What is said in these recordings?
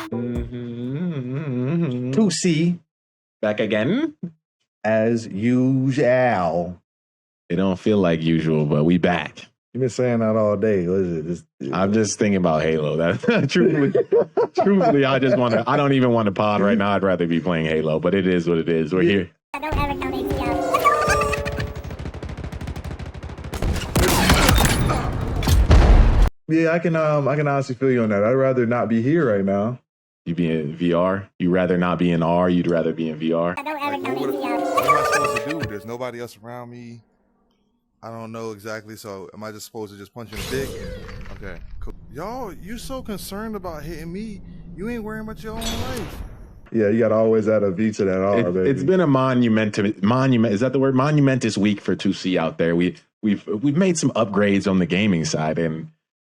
To see Back again? as usual. It don't feel like usual, but we back. You've been saying that all day. What is it? I'm just thinking about Halo. That truthfully, I don't even want to pod right now. I'd rather be playing Halo, but it is what it is. We're here. Yeah, I can honestly feel you on that. I'd rather not be here right now. You be in VR? You rather not be in R? You'd rather be in VR? Like, what am I supposed to do? There's nobody else around me. I don't know exactly. So am I just supposed to just punch him dick? Okay, cool. Y'all, you so concerned about hitting me. You ain't worrying about your own life. Yeah, you got to always add a V to that R, baby. It's been a monument. Is that the word? Monumentous week for 2C out there. We've made some upgrades on the gaming side, and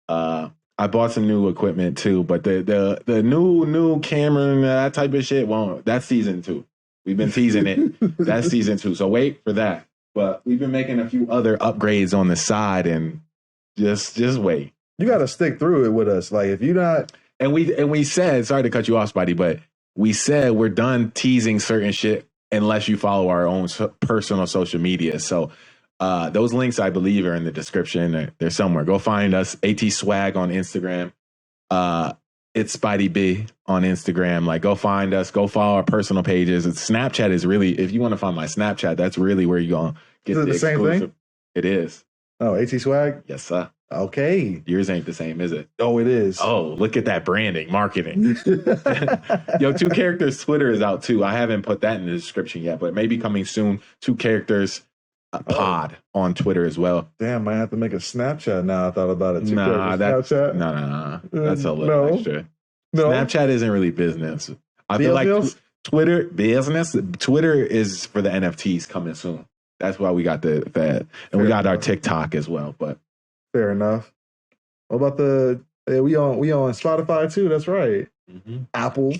I bought some new equipment too. But the new camera and that type of shit that's season 2. We've been teasing it. That's season 2. So wait for that. But we've been making a few other upgrades on the side, and just wait. You got to stick through it with us. Like if you're not, and we said, sorry to cut you off, Spidey, but we said we're done teasing certain shit unless you follow our own personal social media. So those links, I believe, are in the description. They're somewhere. Go find us. AT Swag on Instagram. It's Spidey B on Instagram. Like, go find us. Go follow our personal pages. Snapchat is really, if you want to find my Snapchat, that's really where you're going to get the same exclusive. thing? It is. Oh, AT Swag? Yes, sir. Okay. Yours ain't the same, is it? Oh, it is. Oh, look at that branding, marketing. Yo, 2 Characters Twitter is out too. I haven't put that in the description yet, but maybe coming soon. 2 Characters pod on Twitter as well. Damn, I have to make a Snapchat now. I thought about it. Snapchat? No. That's a little extra. No. Snapchat isn't really business. I feel like Twitter business. Twitter is for the NFTs coming soon. That's why we got that, and we got our TikTok as well. But fair enough. What about we on Spotify too? That's right. Mm-hmm. Apple.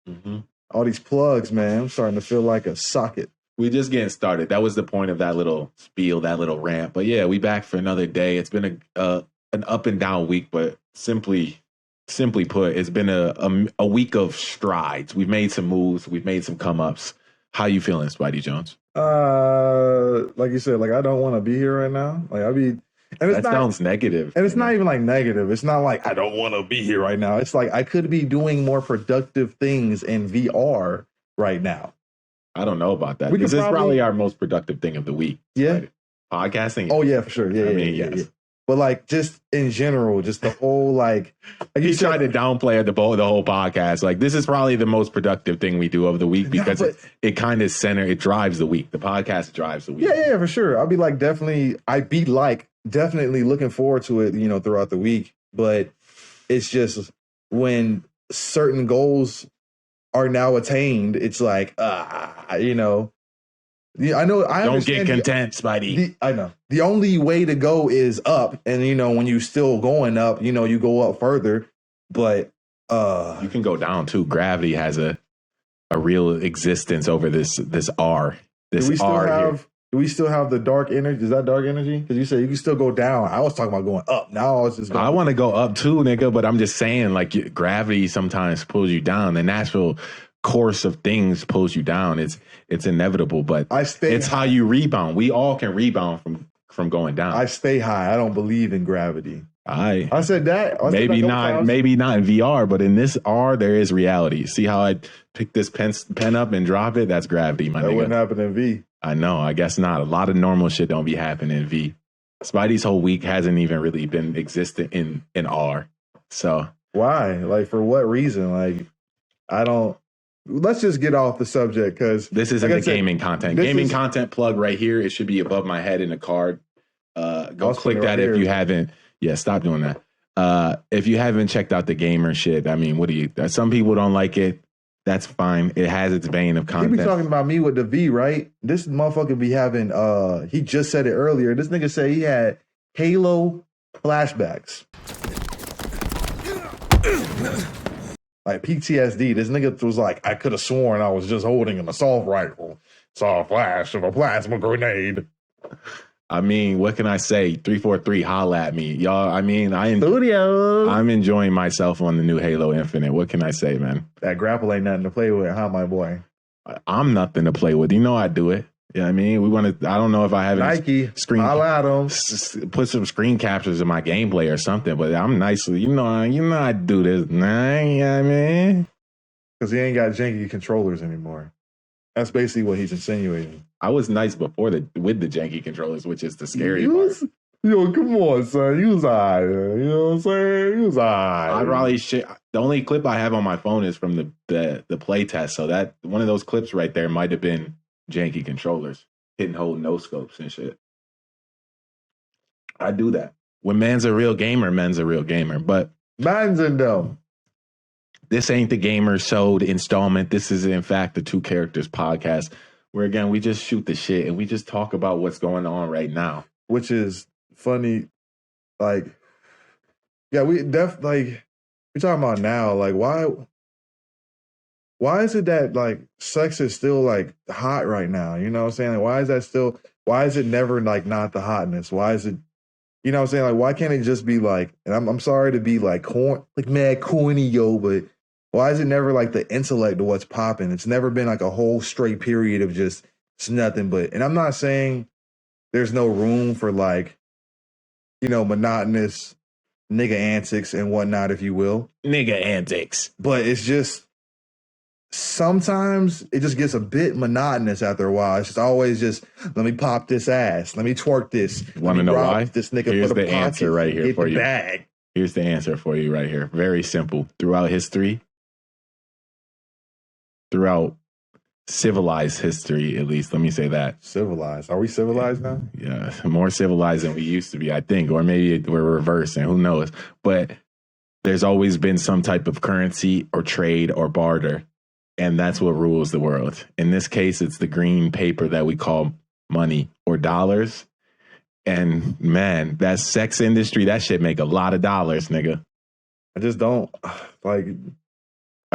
Mm-hmm. All these plugs, man. I'm starting to feel like a socket. We just getting started. That was the point of that little spiel, that little rant. But yeah, we back for another day. It's been an up and down week, but simply put, it's been a week of strides. We've made some moves. We've made some come ups. How you feeling, Spidey Jones? Like you said, like I don't want to be here right now. Like that sounds negative. And it's not even like negative. It's not like I don't want to be here right now. It's like I could be doing more productive things in VR right now. I don't know about that. This is probably our most productive thing of the week. Yeah. Right? Podcasting. Oh, yeah, for sure. Yeah. But like just in general, just the whole like you tried to downplay the whole podcast. Like this is probably the most productive thing we do of the week because it kind of it drives the week. The podcast drives the week. Yeah, for sure. I'd be like definitely looking forward to it, throughout the week. But it's just when certain goals are now attained, it's like, I know. Don't get content, Spidey. I know. The only way to go is up. And, when you're still going up, you go up further. But you can go down too. Gravity has a real existence over this R. Do we still have the dark energy? Is that dark energy? Because you said you can still go down. I was talking about going up. Now I was just going I want to go up too, nigga. But I'm just saying, like, gravity sometimes pulls you down. The natural course of things pulls you down. It's inevitable, but it's how you rebound. We all can rebound from going down. I stay high. I don't believe in gravity. I said that. Maybe not in VR, but in this R, there is reality. See how I pick this pen up and drop it? That's gravity, my nigga. That wouldn't happen in V. I know. I guess not. A lot of normal shit don't be happening in V. Spidey's whole week hasn't even really been existent in R. So why? Like, for what reason? Like, I don't. Let's just get off the subject because this isn't the gaming content. Gaming content plug right here. It should be above my head in the card. Go click that if you haven't. Yeah, stop doing that. If you haven't checked out the gamer shit, I mean, some people don't like it. That's fine. It has its vein of content. He be talking about me with the V, right? This motherfucker be having, he just said it earlier. This nigga said he had Halo flashbacks. Like PTSD. This nigga was like, I could have sworn I was just holding an assault rifle. Saw a flash of a plasma grenade. I mean, what can I say? 343, holla at me. Y'all, I mean, Studio. I'm enjoying myself on the new Halo Infinite. What can I say, man? That grapple ain't nothing to play with, huh, my boy? I'm nothing to play with. You know I do it. You know what I mean? We want to, I don't know if I have Nike, holla at 'em. put some screen captures of my gameplay or something, but I'm nicely, you know I do this. Nah, you know what I mean? Because he ain't got janky controllers anymore. That's basically what he's insinuating. I was nice before with the janky controllers, which is the scary part. Yo, come on, son. You was alright. You know what I'm saying? You was alright. I probably should. The only clip I have on my phone is from the play test. So that one of those clips right there might have been janky controllers, hit and hold no scopes and shit. I do that. When man's a real gamer, men's a real gamer. But man's in them. This ain't the Gamer Sode installment. This is, in fact, the Two Characters podcast, where, again, we just shoot the shit and we just talk about what's going on right now. Which is funny. Like, yeah, we're talking about now. Like, why is it that, like, sex is still, like, hot right now? You know what I'm saying? Like, why is it never, like, not the hotness? Why is it, you know what I'm saying? Like, why can't it just be, like, and I'm sorry to be, like, mad corny, yo, but why is it never, like, the intellect of what's popping? It's never been, like, a whole straight period of just, it's nothing but, and I'm not saying there's no room for, like, you know, monotonous nigga antics and whatnot, if you will. Nigga antics. But it's just, sometimes it just gets a bit monotonous after a while. It's just always just, let me pop this ass. Let me twerk this. Want to know why? This nigga Here's for the answer right here for you. Bag. Here's the answer for you right here. Very simple. Throughout history, throughout civilized history, at least, let me say that. Civilized. Are we civilized now? Yeah, more civilized than we used to be, I think. Or maybe we're reversing. Who knows? But there's always been some type of currency or trade or barter. And that's what rules the world. In this case, it's the green paper that we call money or dollars. And man, that sex industry, that shit make a lot of dollars, nigga. I just don't like.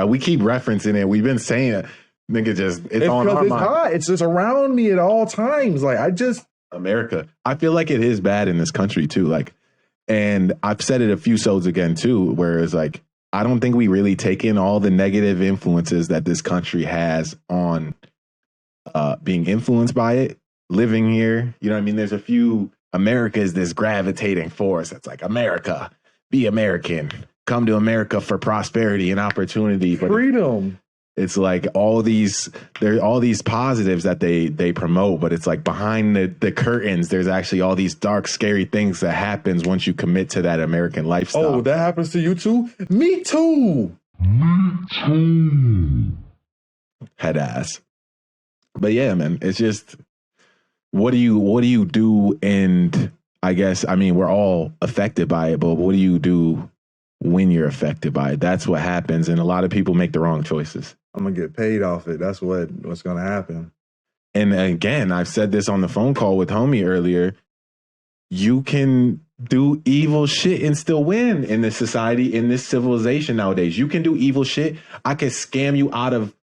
We keep referencing it. We've been saying it. Nigga, it's on our mind. Hot. It's just around me at all times. Like, America. I feel like it is bad in this country too. Like, and I've said it a few sods again too, where it's like, I don't think we really take in all the negative influences that this country has on being influenced by it, living here. You know what I mean? There's a few, America is this gravitating force. It's like, America, be American, come to America for prosperity and opportunity. But freedom. It's like there are all these positives that they promote, but it's like behind the curtains, there's actually all these dark, scary things that happens once you commit to that American lifestyle. Oh, that happens to you too? Me too. Me too. Head ass. But yeah, man, it's just, what do you do? And I guess, I mean, we're all affected by it, but what do you do when you're affected by it? That's what happens. And a lot of people make the wrong choices. I'm going to get paid off it. That's what's going to happen. And again, I've said this on the phone call with homie earlier. You can do evil shit and still win in this society, in this civilization nowadays. You can do evil shit. I can scam you out of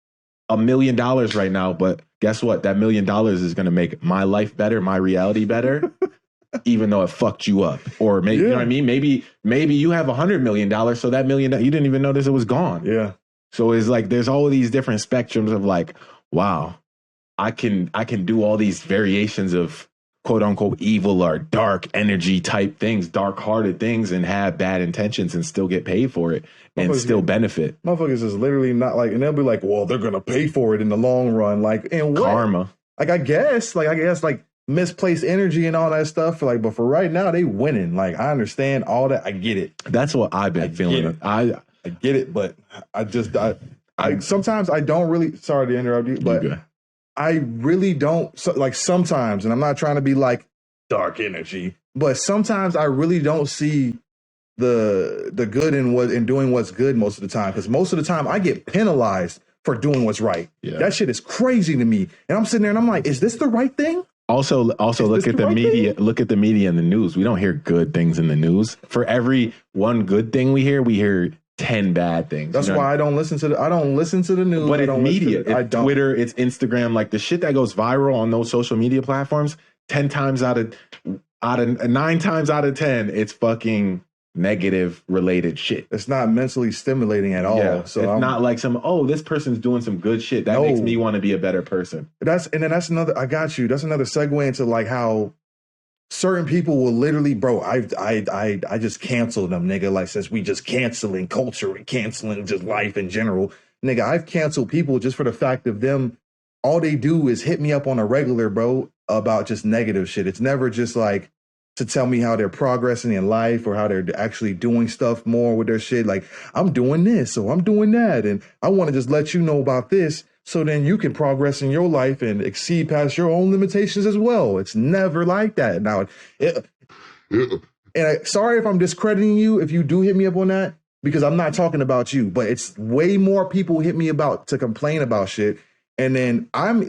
$1 million right now, but guess what? That $1 million is going to make my life better, my reality better, even though it fucked you up. Or maybe, you know what I mean? Maybe you have $100 million, so that $1 million, you didn't even notice it was gone. Yeah. So it's like there's all these different spectrums of like, wow, I can do all these variations of quote unquote evil or dark energy type things, dark hearted things, and have bad intentions and still get paid for it and still benefit. Motherfuckers is literally not like, and they'll be like, well, they're gonna pay for it in the long run. Like, and what? Karma. Like, I guess like misplaced energy and all that stuff. Like, but for right now, they winning. Like, I understand all that. I get it. That's what I've been feeling. I get it, but I sometimes I don't really, sorry to interrupt you, but I really don't, like, sometimes, and I'm not trying to be like dark energy, but sometimes I really don't see the good in doing what's good most of the time, because most of the time I get penalized for doing what's right. Yeah. That shit is crazy to me. And I'm sitting there and I'm like, is this the right thing? Also look at the media. Look at the media and the news. We don't hear good things in the news. For every one good thing we hear 10 bad things. That's why I don't listen to the news. But it's media. It's Twitter, it's Instagram, like the shit that goes viral on those social media platforms. 9 times out of 10, it's fucking negative related shit. It's not mentally stimulating at all. Yeah, So it's not like this person's doing some good shit. That makes me want to be a better person. That's another. I got you. That's another segue into like how certain people will literally, bro. I just cancel them, nigga. Like since we just canceling culture and canceling just life in general, nigga. I've canceled people just for the fact of them. All they do is hit me up on a regular, bro, about just negative shit. It's never just like to tell me how they're progressing in life or how they're actually doing stuff more with their shit. Like, I'm doing this or I'm doing that. And I want to just let you know about this so then you can progress in your life and exceed past your own limitations as well. It's never like that. Now, sorry if I'm discrediting you if you do hit me up on that, because I'm not talking about you, but it's way more people hit me about to complain about shit. And then I'm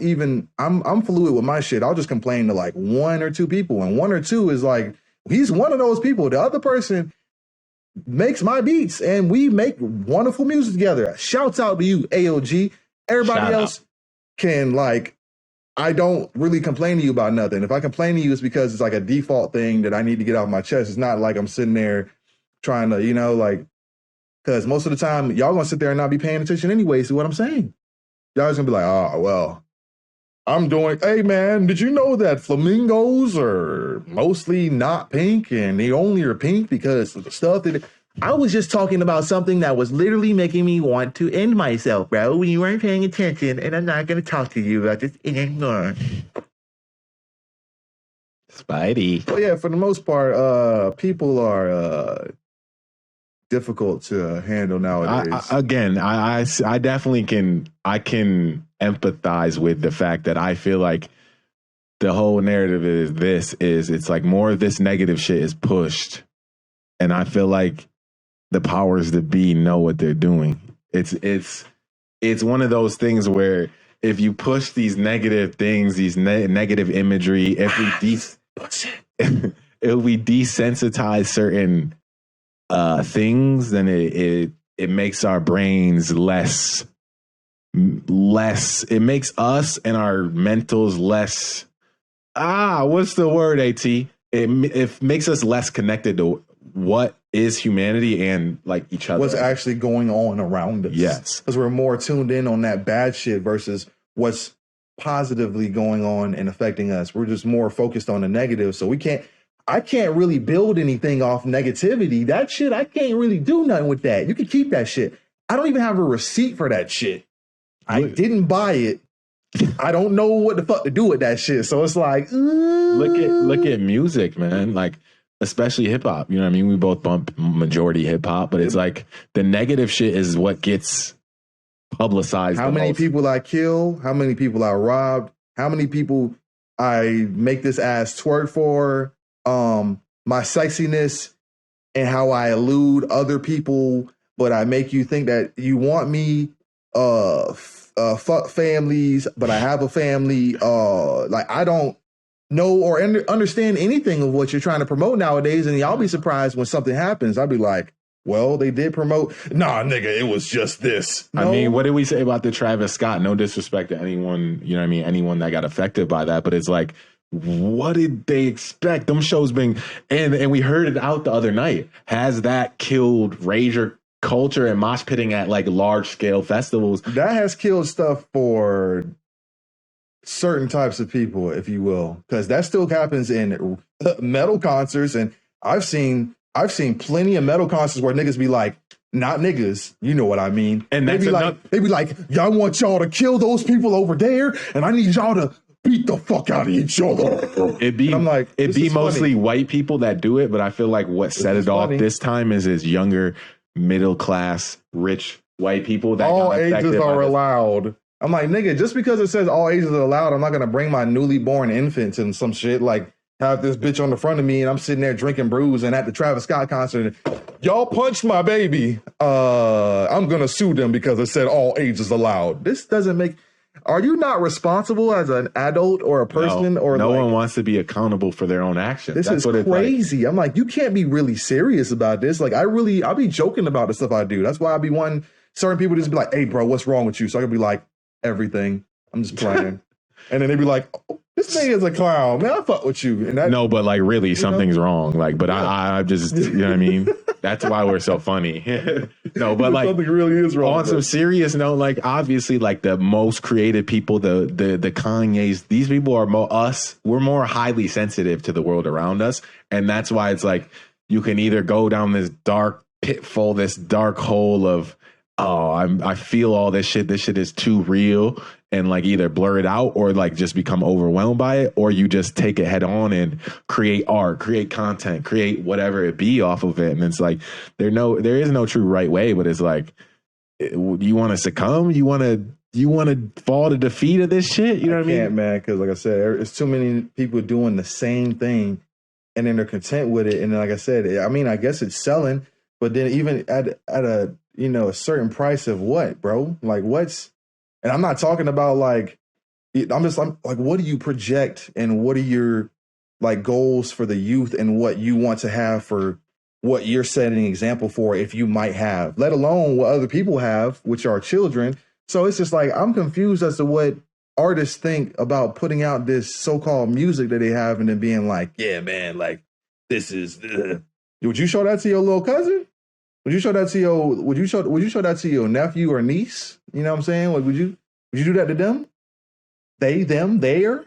fluid with my shit. I'll just complain to like 1 or 2 people. And 1 or 2 is like, he's one of those people. The other person makes my beats and we make wonderful music together. Shouts out to you, AOG. Everybody else can like, I don't really complain to you about nothing. If I complain to you, it's because it's like a default thing that I need to get off my chest. It's not like I'm sitting there trying to, like, because most of the time y'all gonna sit there and not be paying attention anyways to what I'm saying. Y'all just gonna be like, oh, well, hey man, did you know that flamingos are mostly not pink and they only are pink because of the stuff that I was just talking about something that was literally making me want to end myself, bro, when you weren't paying attention, and I'm not gonna talk to you about this anymore. Spidey. Well, yeah, for the most part, people are difficult to handle nowadays. I definitely can empathize with the fact that I feel like the whole narrative it's like more of this negative shit is pushed, and I feel like the powers that be know what they're doing. It's one of those things where if you push these negative things, these negative imagery, if we desensitize certain things, then it makes our brains less, it makes us and our mentals less, what's the word, AT? It makes us less connected to what is humanity and like each other. What's actually going on around us. Yes. Because we're more tuned in on that bad shit versus what's positively going on and affecting us. We're just more focused on the negative. So I can't really build anything off negativity. That shit, I can't really do nothing with that. You can keep that shit. I don't even have a receipt for that shit. I didn't buy it. I don't know what the fuck to do with that shit. So it's like, look at music, man. Like, especially hip hop. You know what I mean? We both bump majority hip hop, but it's like the negative shit is what gets publicized. How many people I kill? How many people I robbed? How many people I make this ass twerk for? My sexiness and how I elude other people, but I make you think that you want me. Fuck families, but I have a family. Like I don't know or understand anything of what you're trying to promote nowadays, and y'all be surprised when something happens. I'll be like, well, they did promote. Nah, nigga, it was just this. No. I mean, what did we say about the Travis Scott? No disrespect to anyone, you know what I mean? Anyone that got affected by that, but it's like, what did they expect? Them shows being, and we heard it out the other night. Has that killed Rager culture and mosh pitting at like large scale festivals? That has killed stuff for certain types of people, if you will, because that still happens in metal concerts. And I've seen plenty of metal concerts where niggas be like, not niggas, you know what I mean? And they be like, y'all want y'all to kill those people over there, and I need y'all to beat the fuck out of each other. It'd be mostly funny white people that do it, but I feel like what set it off this time is younger, middle class, rich white people that all ages are allowed. I'm like, nigga, just because it says all ages are allowed, I'm not gonna bring my newly born infant and some shit like have this bitch on the front of me and I'm sitting there drinking brews and at the Travis Scott concert, y'all punched my baby. I'm gonna sue them because it said all ages allowed. This doesn't make. Are you not responsible as an adult or a person? No one wants to be accountable for their own actions. This is crazy. Like. I'm like, you can't be really serious about this. Like, I'll be joking about the stuff I do. That's why I be wanting certain people to just be like, hey, bro, what's wrong with you? So I can be like, everything. I'm just playing. And then they be like, This thing is a clown, man. I fuck with you. And that, no, but like really, something's wrong. Like, but I just, you know what I mean? That's why we're so funny. No, but like something really is wrong. On some serious note, like obviously, like the most creative people, the Kanye's, these people are us. We're more highly sensitive to the world around us, and that's why it's like you can either go down this dark pitfall, this dark hole of I feel all this shit. This shit is too real. And like either blur it out or like just become overwhelmed by it, or you just take it head on and create art, create content, create whatever it be off of it. And it's like there is no true right way, but it's like you want to succumb, you want to fall to defeat of this shit. You know what I mean? Can't, man, because like I said, it's too many people doing the same thing, and then they're content with it. And then, like I said, I mean, I guess it's selling, but then even at a a certain price of what, bro? Like what's And I'm not talking about like, I'm like, what do you project and what are your like goals for the youth and what you want to have for what you're setting an example for if you might have, let alone what other people have, which are children. So it's just like, I'm confused as to what artists think about putting out this so-called music that they have and then being like, yeah, man, like this is, would you show that to your little cousin? Would you show that to your nephew or niece? You know what I'm saying? Like, would you do that to them? They, them, their?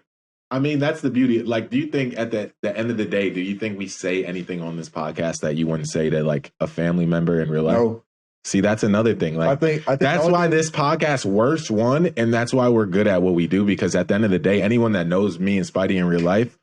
I mean, that's the beauty. Like, do you think at the end of the day, do you think we say anything on this podcast that you wouldn't say to like a family member in real life? No. See, that's another thing. Like, I think that's why this podcast works, one, and that's why we're good at what we do, because at the end of the day, anyone that knows me and Spidey in real life,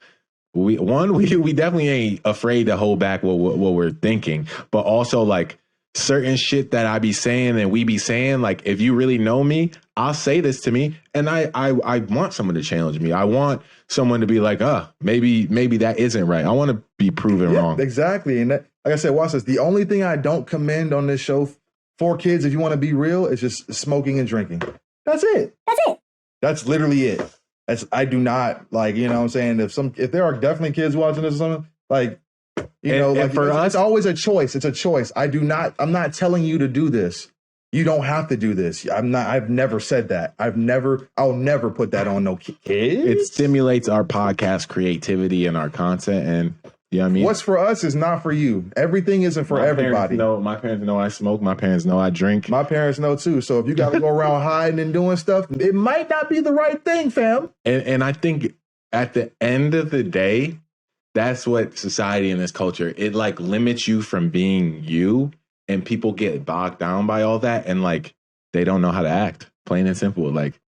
we definitely ain't afraid to hold back what we're thinking, but also like certain shit that I be saying and we be saying, like, if you really know me, I'll say this to me, and I want someone to challenge me. I want someone to be like, maybe that isn't right. I want to be proven wrong. Exactly. And that, like I said, watch this. The only thing I don't commend on this show for kids, if you want to be real, is just smoking and drinking. That's it. That's literally it. I do not like, you know what I'm saying? If there are definitely kids watching this or something, like, like for us, it's always a choice. It's a choice. I'm not telling you to do this. You don't have to do this. I've never said that. I'll never put that on no kids. It stimulates our podcast creativity and our content. And you know what I mean? What's for us is not for you. Everything isn't for everybody. My parents know I smoke. My parents know I drink. My parents know too. So if you got to go around hiding and doing stuff, it might not be the right thing, fam. And I think at the end of the day, that's what society and this culture, it like limits you from being you, and people get bogged down by all that, and like they don't know how to act, plain and simple. Like,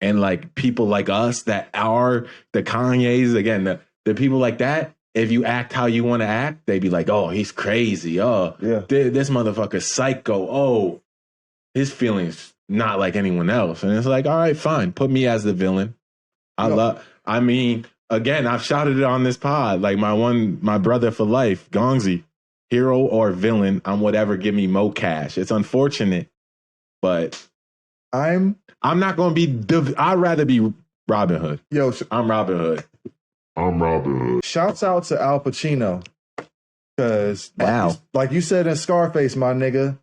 and like people like us that are the Kanye's, again, the people like that, if you act how you want to act, they be like, oh, he's crazy. Oh, yeah. This motherfucker's psycho. Oh, his feelings not like anyone else. And it's like, all right, fine, put me as the villain. Again, I've shouted it on this pod. Like my brother for life, Gongzi, hero or villain, I'm whatever. Give me mo cash. It's unfortunate, but I'm not going to be. I'd rather be Robin Hood. Yo, I'm Robin Hood. Shouts out to Al Pacino, because like you said in Scarface, my nigga,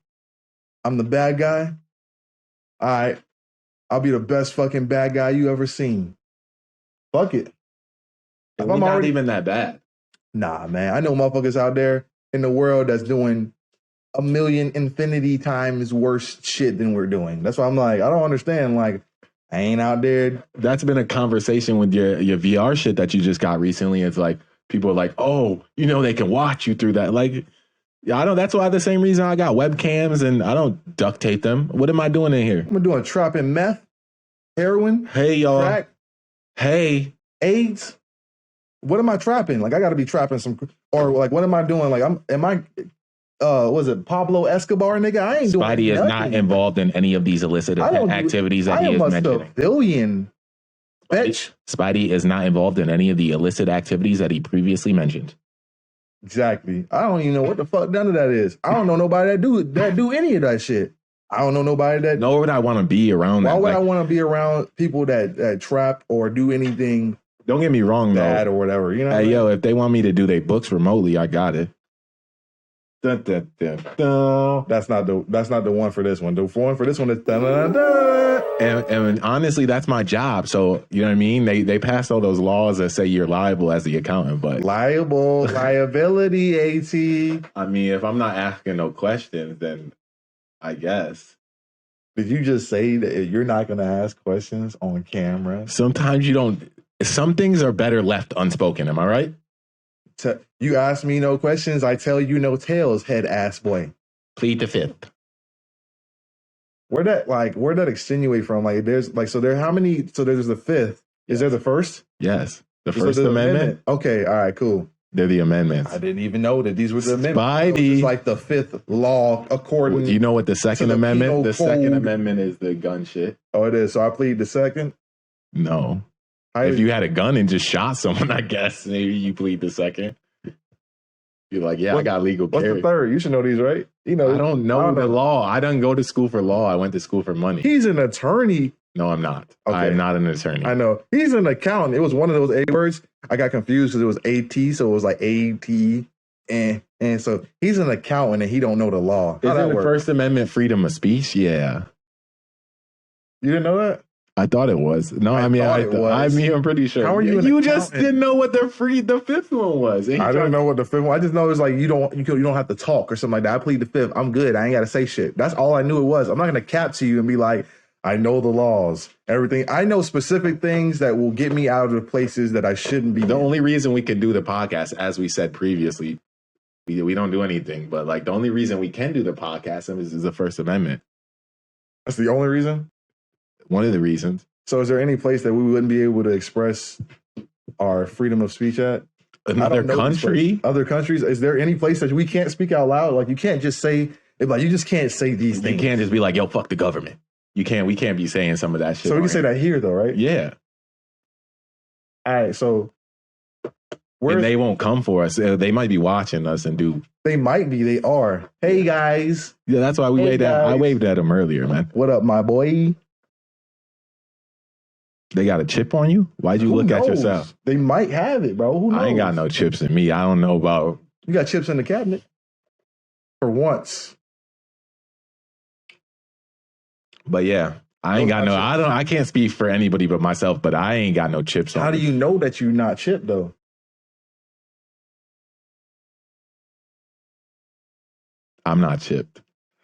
I'm the bad guy. All right, I'll be the best fucking bad guy you ever seen. Fuck it. And I'm not even that bad. Nah, man. I know motherfuckers out there in the world that's doing 1,000,000 infinity times worse shit than we're doing. That's why I'm like, I don't understand. Like, I ain't out there. That's been a conversation with your VR shit that you just got recently. It's like, people are like, oh, they can watch you through that. Like, I don't. That's why the same reason I got webcams and I don't duct tape them. What am I doing in here? I'm doing trapping meth, heroin, hey y'all, crack, hey, AIDS. What am I trapping? Like, I got to be trapping some, or like, what am I doing? Like, was it Pablo Escobar, nigga? I ain't doing Spidey is not involved in any of these illicit activities that he is mentioning. I am a civilian, bitch. Spidey is not involved in any of the illicit activities that he previously mentioned. Exactly. I don't even know what the fuck none of that is. I don't know nobody that do any of that shit. I don't know nobody that. Nor would I want to be around that. Why would I want to be around people that trap or do anything? Don't get me wrong, though. Bad or whatever, Hey, yo, if they want me to do their books remotely, I got it. Dun, dun, dun, dun. That's not the one for this one. The one for this one is dun, dun, dun, dun. And honestly, that's my job. So you know what I mean? They passed all those laws that say you're liable as the accountant, but liability, AT. I mean, if I'm not asking no questions, then I guess. Did you just say that you're not going to ask questions on camera? Sometimes you don't. Some things are better left unspoken. Am I right? You ask me no questions, I tell you no tales, head ass boy. Plead the fifth. Where'd that extenuate from? Like, there's like, so there, how many? So there's the fifth. Is there the first? Yes. The First Amendment. Okay. All right, cool. They're the amendments. I didn't even know that these were the amendments. Spidey. It's like the fifth law according. Do you know what the Second Amendment? The Code. Second Amendment is the gun shit. Oh, it is. So I plead the second. No. If you had a gun and just shot someone, I guess maybe you plead the second. You're like, I got legal carry. What's the third? You should know these, right? You know, I don't know the law. I didn't go to school for law. I went to school for money. He's an attorney. No, I'm not. Okay. I'm not an attorney. I know. He's an accountant. It was one of those A words. I got confused because it was AT, so it was like AT. And so he's an accountant and he don't know the law. Isn't the First Amendment freedom of speech? Yeah. You didn't know that? I thought it was. No, I mean, I'm pretty sure. How are you? You just didn't know what the fifth one was. I didn't know what the fifth one. I just know it's like you don't have to talk or something like that. I plead the fifth. I'm good. I ain't got to say shit. That's all I knew it was. I'm not gonna cap to you and be like, I know the laws, everything. I know specific things that will get me out of the places that I shouldn't be. The only reason we can do the podcast, as we said previously, we don't do anything. But like the only reason we can do the podcast is the First Amendment. That's the only reason. One of the reasons. So is there any place that we wouldn't be able to express our freedom of speech at? Another country? Other countries? Is there any place that we can't speak out loud? Like you can't just say, like you just can't say these things. You can't just be like, yo, fuck the government. We can't be saying some of that shit. So we can say that here though, right? Yeah. All right, so and they won't come for us. They might be watching us and do. They might be. They are. Hey guys. Yeah, that's why we waved at. I waved at them earlier, man. What up, my boy? They got a chip on you? Why'd you look at yourself? They might have it, bro. Who knows? I ain't got no chips in me. I don't know about. You got chips in the cabinet. For once. But yeah, I ain't got no. I can't speak for anybody but myself. But I ain't got no chips on. How do you know that you're not chipped though? I'm not chipped.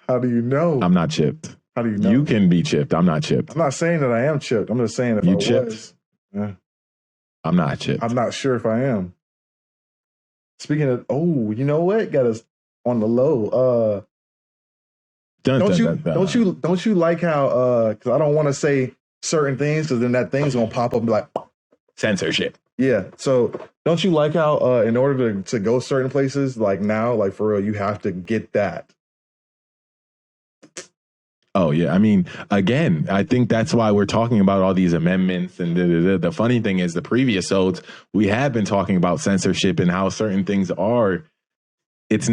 How do you know? I'm not chipped. How do you know? You can be chipped. I'm not chipped. I'm not saying that I am chipped. I'm just saying if I was. Yeah. I'm not chipped. I'm not sure if I am. Speaking of, you know what? Got us on the low. Don't you like how? Because I don't want to say certain things because then that thing's gonna pop up and be like censorship. Yeah. So don't you like how in order to go certain places, like now, like for real, you have to get that. Oh, yeah. I mean, again, I think that's why we're talking about all these amendments. And the funny thing is the previous Sodes, we have been talking about censorship and how certain things are. It's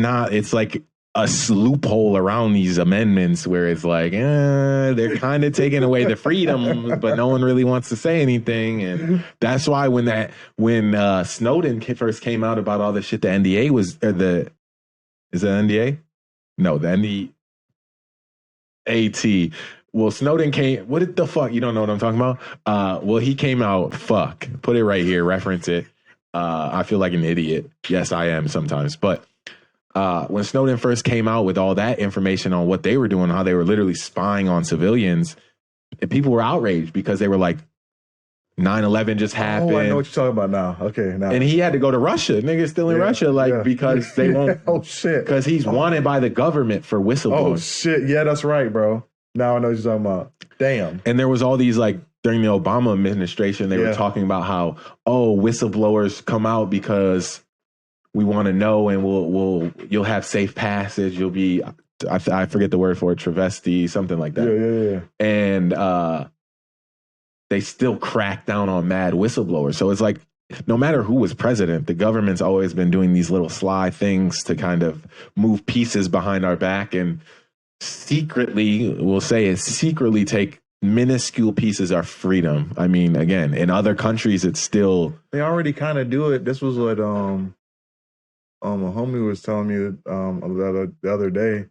like a loophole around these amendments where it's like, they're kind of taking away the freedom, but no one really wants to say anything. And that's why when Snowden first came out about all the shit, the NDA was, is it NDA? No, the NDA. AT. Well, Snowden came. What the fuck? You don't know what I'm talking about? Well, he came out. Fuck. Put it right here. Reference it. I feel like an idiot. Yes, I am sometimes. But when Snowden first came out with all that information on what they were doing, how they were literally spying on civilians, and people were outraged because they were like, 9/11 just happened. Oh, I know what you're talking about now. Okay, now. And he had to go to Russia. Niggas still in Russia, because they won't. Oh shit! Because he's wanted by the government for whistleblowing. Oh shit! Yeah, that's right, bro. Now I know what you're talking about. Damn. And there was all these during the Obama administration, they were talking about how whistleblowers come out because we want to know, and you'll have safe passage. You'll be I forget the word for it, travesti, something like that. Yeah. And they still crack down on mad whistleblowers. So it's like, no matter who was president, the government's always been doing these little sly things to kind of move pieces behind our back and secretly take minuscule pieces of our freedom. I mean, again, in other countries, it's still... They already kind of do it. This was what A homie was telling me the other day.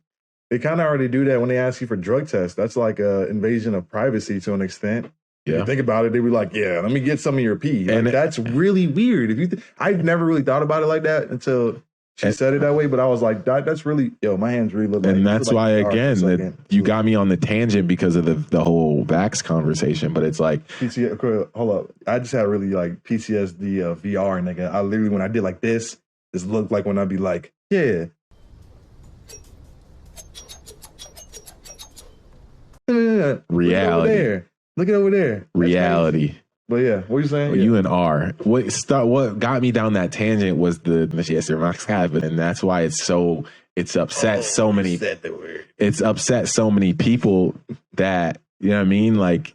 They kind of already do that when they ask you for drug tests. That's like a invasion of privacy to an extent. If you think about it, they be like, "Yeah, let me get some of your pee." Like, that's really weird. If you, I've never really thought about it like that until she said it that way. But I was like, that's really, my hands really look like. And that's why again, you got me on the tangent because of the whole vax conversation. But it's like, hold up, I just had really like PTSD of VR, nigga. I literally when I did like this looked like when I'd be like, yeah. Reality. Look at over there. That's reality. crazy. But yeah, what are you saying? You and R. What got me down that tangent was the and that's why it's upset so many. It's upset so many people that, you know what I mean? Like,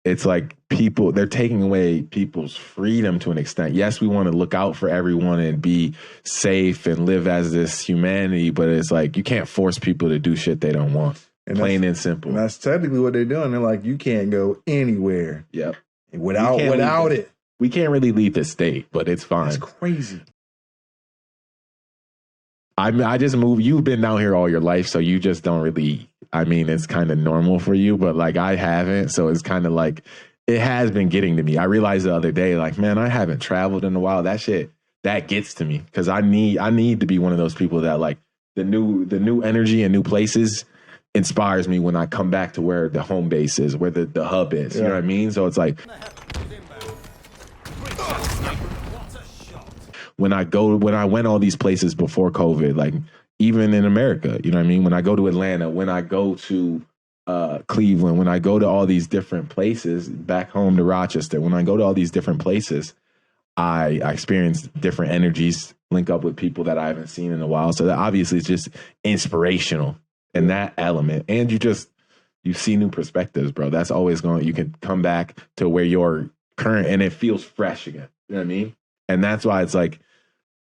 it's like people, they're taking away people's freedom to an extent. Yes, we want to look out for everyone and be safe and live as this humanity, but it's like you can't force people to do shit they don't want. And plain and simple. And that's technically what they're doing. They're like, you can't go anywhere. Yep. Without it. We can't really leave the state, but it's fine. It's crazy. I just moved. You've been down here all your life, so you just don't really, I mean, it's kind of normal for you, but like I haven't. So it's kind of like, it has been getting to me. I realized the other day, like, man, I haven't traveled in a while. That shit, that gets to me because I need to be one of those people that like the new energy and new places inspires me when I come back to where the home base is, where the hub is. You know what I mean? So it's like when I went all these places before COVID, like even in America, you know what I mean? When I go to Atlanta, when I go to Cleveland, when I go to all these different places, back home to Rochester, when I go to all these different places, I experience different energies, link up with people that I haven't seen in a while. So that obviously is just inspirational. And that element, and you see new perspectives, bro. That's always you can come back to where you're current and it feels fresh again. You know what I mean? And that's why it's like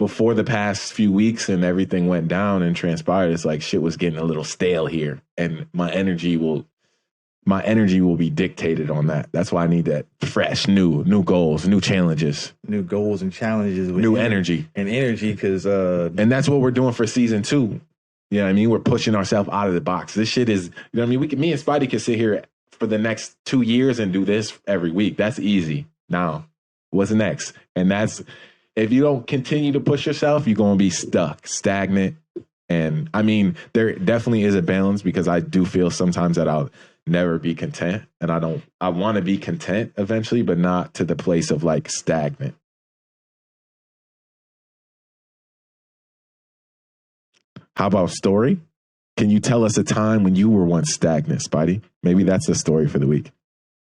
before the past few weeks and everything went down and transpired, it's like shit was getting a little stale here. And my energy will be dictated on that. That's why I need that fresh, new goals, new challenges. New goals and challenges. New energy. And energy, because... and that's what we're doing for season 2. You know what I mean? We're pushing ourselves out of the box. This shit is, you know what I mean? Me and Spidey can sit here for the next 2 years and do this every week. That's easy. Now, what's next? And that's, if you don't continue to push yourself, you're going to be stuck, stagnant. And I mean, there definitely is a balance because I do feel sometimes that I'll never be content. And I want to be content eventually, but not to the place of like stagnant. How about story? Can you tell us a time when you were once stagnant, Spidey? Maybe that's the story for the week.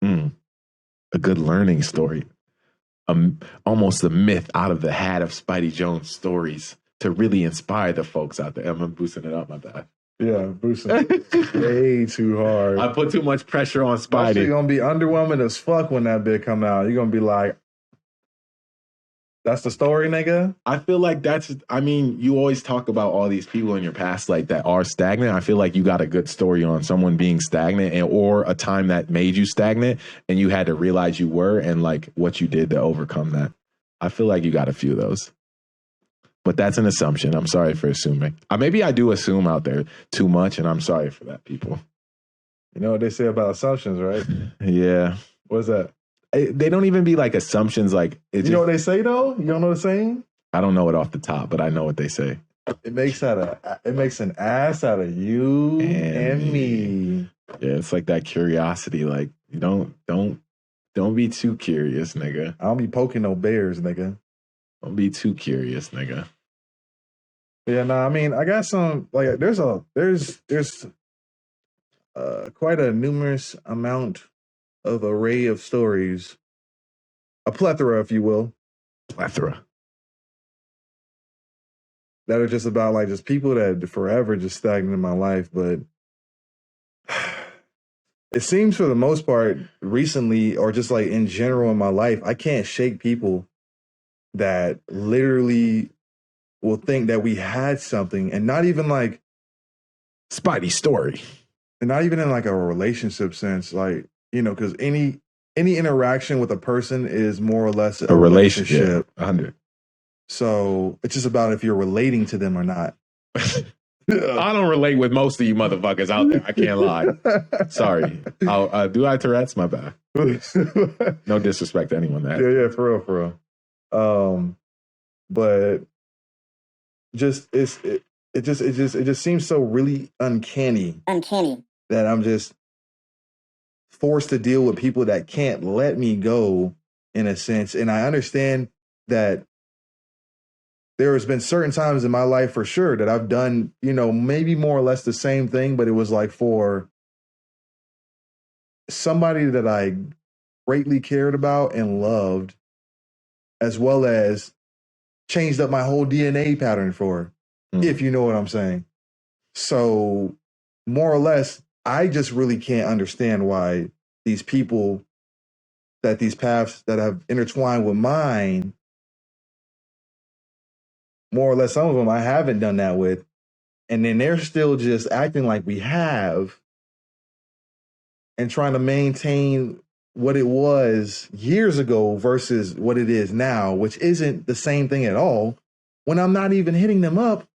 A good learning story. Almost the myth out of the hat of Spidey Jones stories to really inspire the folks out there. I'm boosting it up, my bad. Yeah, boosting it way too hard. I put too much pressure on Spidey. You're going to be underwhelming as fuck when that bit come out. You're going to be like, that's the story, nigga? I feel like you always talk about all these people in your past like that are stagnant. I feel like you got a good story on someone being stagnant or a time that made you stagnant and you had to realize you were and like what you did to overcome that. I feel like you got a few of those. But that's an assumption. I'm sorry for assuming. Maybe I do assume out there too much and I'm sorry for that, people. You know what they say about assumptions, right? Yeah. What's that? They don't even be like assumptions. Like you know what they say though? You don't know the saying? I don't know it off the top, but I know what they say. It makes an ass out of you and me. Yeah, it's like that curiosity. Like you don't be too curious, nigga. I don't be poking no bears, nigga. Don't be too curious, nigga. Yeah, no, I mean I got some like there's quite a numerous amount of array of stories, a plethora, if you will. Plethora. That are just about like just people that forever just stagnant in my life. But it seems for the most part recently or just like in general in my life, I can't shake people that literally will think that we had something and not even like Spidey story. And not even in like a relationship sense, like, you know, because any interaction with a person is more or less a relationship. 100. So it's just about if you're relating to them or not. I don't relate with most of you motherfuckers out there. I can't lie. Sorry. Do I Tourette's? My bad. No disrespect to anyone. Yeah, for real. But it just seems so really uncanny that I'm just forced to deal with people that can't let me go in a sense. And I understand that there has been certain times in my life for sure that I've done, maybe more or less the same thing, but it was like for somebody that I greatly cared about and loved, as well as changed up my whole DNA pattern for, if you know what I'm saying. So more or less, I just really can't understand why these people these paths that have intertwined with mine, more or less, some of them I haven't done that with. And then they're still just acting like we have and trying to maintain what it was years ago versus what it is now, which isn't the same thing at all, when I'm not even hitting them up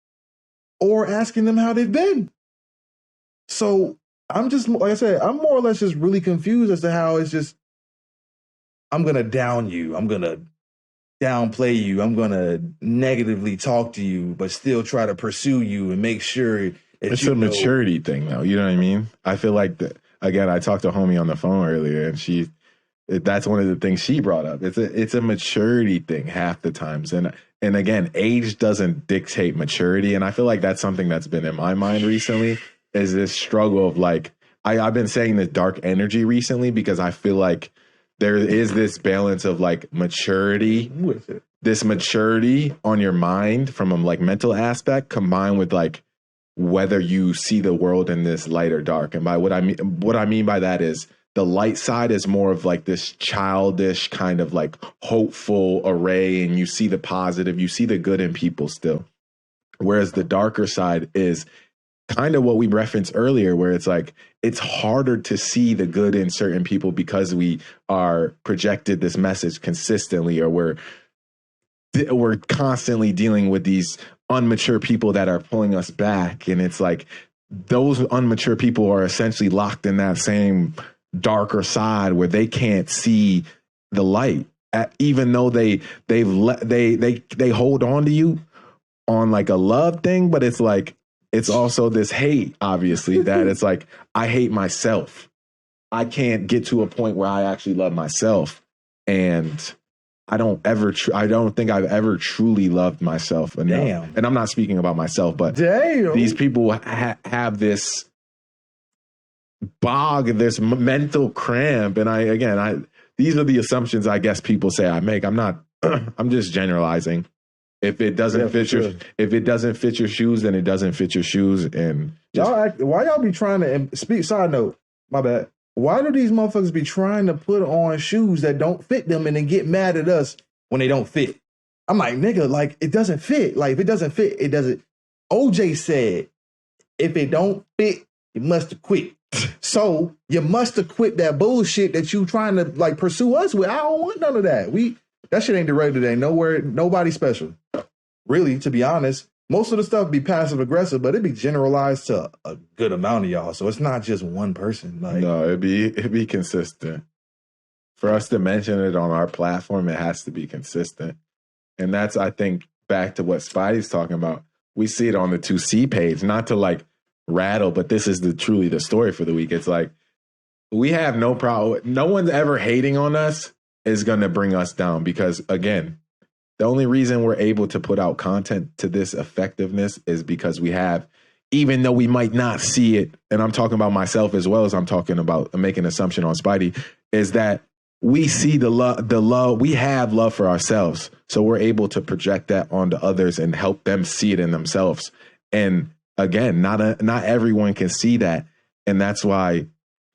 or asking them how they've been. So I'm just, like I said, I'm more or less just really confused as to how it's just, I'm going to down you. I'm going to downplay you. I'm going to negatively talk to you, but still try to pursue you and make sure it's a maturity thing, though. You know what I mean? I feel like again, I talked to a homie on the phone earlier, and that's one of the things she brought up. It's a maturity thing half the times, and again, age doesn't dictate maturity, and I feel like that's something that's been in my mind recently. Is this struggle of like I've been saying this dark energy recently because I feel like there is this balance of like maturity, this maturity on your mind from a like mental aspect combined with like whether you see the world in this light or dark. And by what I mean by that is the light side is more of like this childish kind of like hopeful array, and you see the positive, you see the good in people still. Whereas the darker side is kind of what we referenced earlier, where it's like it's harder to see the good in certain people because we are projected this message consistently, or we're constantly dealing with these unmature people that are pulling us back. And it's like those unmature people are essentially locked in that same darker side where they can't see the light, even though they hold on to you on like a love thing. But it's like, it's also this hate, obviously, that it's like, I hate myself. I can't get to a point where I actually love myself. And I don't think I've ever truly loved myself enough. Damn. And I'm not speaking about myself, but these people have this bog, this mental cramp. And these are the assumptions I guess people say I make. I'm just generalizing. If it doesn't fit your shoes, then it doesn't fit your shoes. And why y'all be trying to speak? Side note, my bad. Why do these motherfuckers be trying to put on shoes that don't fit them and then get mad at us when they don't fit? I'm like, nigga, like it doesn't fit. Like if it doesn't fit, it doesn't. OJ said, if it don't fit, you must have quit. So you must have quit that bullshit that you trying to like pursue us with. I don't want none of that. That shit ain't directed today. Nowhere, nobody special. Really, to be honest, most of the stuff be passive aggressive, but it be generalized to a good amount of y'all. So it's not just one person. Like, no, it'd be consistent. For us to mention it on our platform, it has to be consistent. And that's, I think, back to what Spidey's talking about. We see it on the 2C page, not to like rattle, but this is truly the story for the week. It's like, we have no problem. No one's ever hating on us is going to bring us down because, again, the only reason we're able to put out content to this effectiveness is because we have, even though we might not see it, and I'm talking about myself as well as I'm talking about making an assumption on Spidey, is that we see the love, we have love for ourselves. So we're able to project that onto others and help them see it in themselves. And again, not everyone can see that. And that's why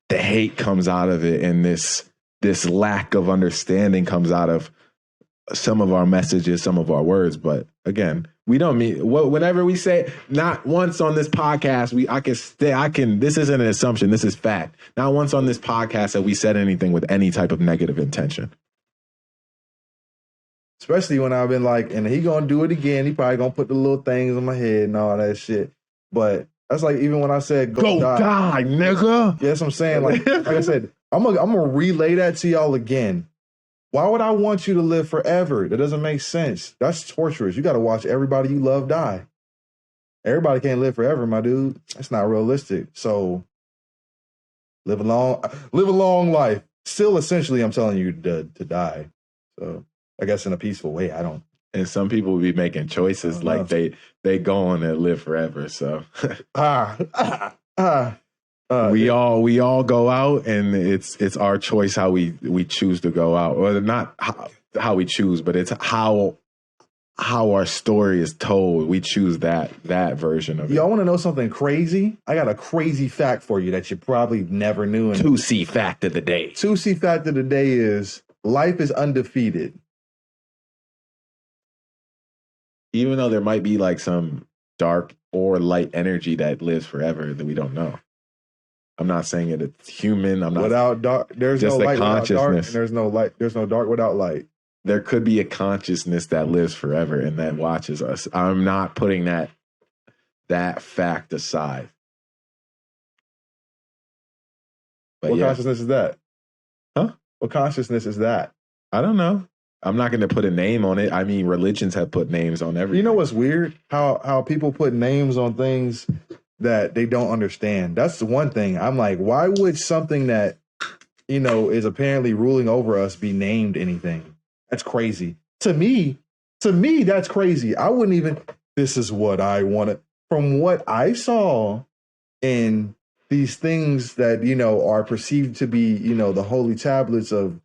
the hate comes out of it. And this lack of understanding comes out of some of our messages, some of our words. But again, we don't mean whenever we say, not once on this podcast, this isn't an assumption. This is fact. Not once on this podcast have we said anything with any type of negative intention. Especially when I've been like, and he gonna do it again. He probably gonna put the little things on my head and all that shit. But that's like even when I said go die, nigga. Yeah, that's what I'm saying. Like I said, I'm gonna relay that to y'all again. Why would I want you to live forever? That doesn't make sense. That's torturous. You got to watch everybody you love die. Everybody can't live forever, my dude. That's not realistic. So live a long life. Still, essentially, I'm telling you to die. So I guess in a peaceful way. I don't. And some people will be making choices like they go on and live forever. So we all go out, and it's our choice how we choose to go out, or not how we choose, but it's how our story is told. We choose that version of it. Y'all want to know something crazy? I got a crazy fact for you that you probably never knew. 2C fact of the day. 2C fact of the day is life is undefeated. Even though there might be like some dark or light energy that lives forever that we don't know. I'm not saying it's human. I'm not without dark. There's no light without dark, and there's no light. There's no dark without light. There could be a consciousness that lives forever and that watches us. I'm not putting that fact aside. But what consciousness is that? Huh? What consciousness is that? I don't know. I'm not going to put a name on it. I mean, religions have put names on everything. You know what's weird? How people put names on things that they don't understand. That's the one thing. I'm like, why would something that, is apparently ruling over us be named anything? That's crazy. To me, that's crazy. I wouldn't even, this is what I wanted. From what I saw in these things that, are perceived to be, the holy tablets of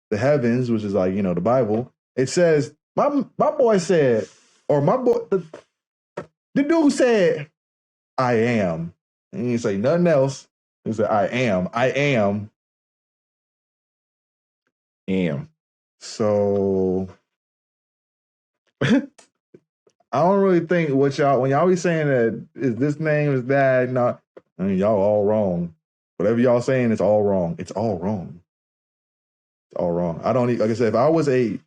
the heavens, which is like, the Bible, it says, my boy said, or my boy, the dude said, I am. And he didn't say nothing else. He said, I am. Am. So I don't really think when y'all be saying that is this name is that, not, I mean, y'all all wrong. Whatever y'all saying, it's all wrong. It's all wrong. It's all wrong. I don't, like I said, if I was like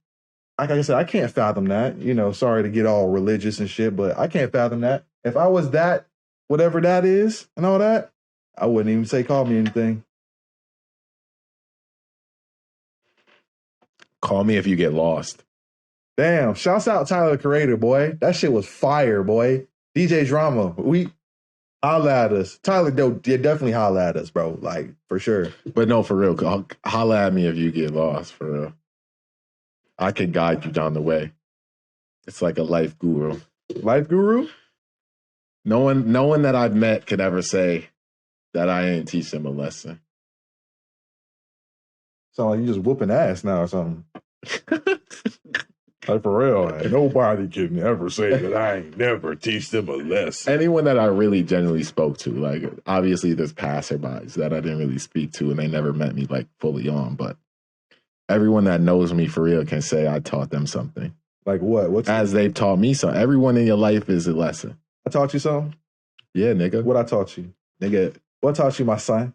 I said, I can't fathom that, sorry to get all religious and shit, but I can't fathom that. If I was that, whatever that is and all that, I wouldn't even say call me anything. Call me if you get lost. Damn, shouts out Tyler the Creator, boy. That shit was fire, boy. DJ Drama, holla at us. Tyler, definitely holla at us, bro. Like, for sure. But no, for real, holla at me if you get lost, for real. I can guide you down the way. It's like a life guru. Life guru? No one that I've met could ever say that I ain't teach them a lesson. Sound like you just whooping ass now or something. Like, for real, nobody can ever say that I ain't never teach them a lesson. Anyone that I really genuinely spoke to, like, obviously there's passerbys that I didn't really speak to and they never met me like fully on, but everyone that knows me for real can say I taught them something. Like what? As they've taught me something. Everyone in your life is a lesson. I taught you something? Yeah, nigga. What I taught you? Nigga. What taught you, my son?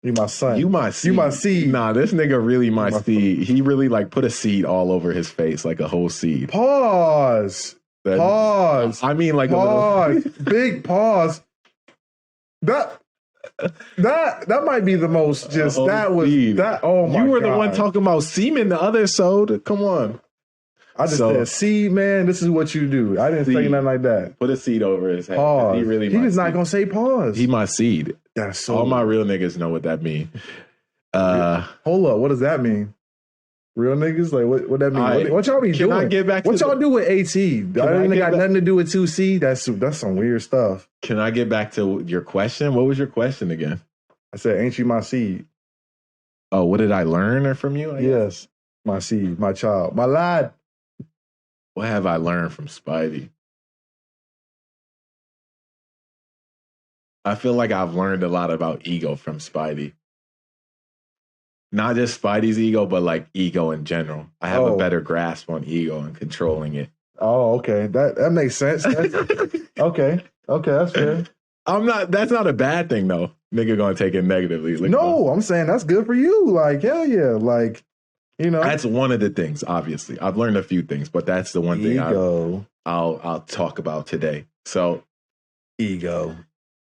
You my son. You my seed. You my seed. Nah, this nigga really my seed. He really like put a seed all over his face, like a whole seed. Pause. I mean, like pause. A little... Big pause. That might be the most just that was seed. That. Oh my God. You were the one talking about semen the other Sode. Come on. I just said, see, man, this is what you do. I didn't say nothing like that. Put a seed over his head. Pause. He was not seed. gonna say pause. He my seed. That's so. All my real niggas know what that means. Hold up, what does that mean? Real niggas? Like what that mean? What y'all be doing? I get back what y'all do with AT? I ain't got nothing to do with 2C. That's some weird stuff. Can I get back to your question? What was your question again? I said, ain't you my seed? Oh, what did I learn from you? Yes, my seed, my child, my lad. What have I learned from Spidey? I feel like I've learned a lot about ego from Spidey. Not just Spidey's ego, but like ego in general. I have a better grasp on ego and controlling it. Oh, okay. That makes sense. Okay, that's fair. That's not a bad thing though. Nigga gonna take it negatively. No, I'm saying that's good for you. Like, hell yeah. Like, You know, That's one of the things, obviously. I've learned a few things, but that's the one thing I'll talk about today. So ego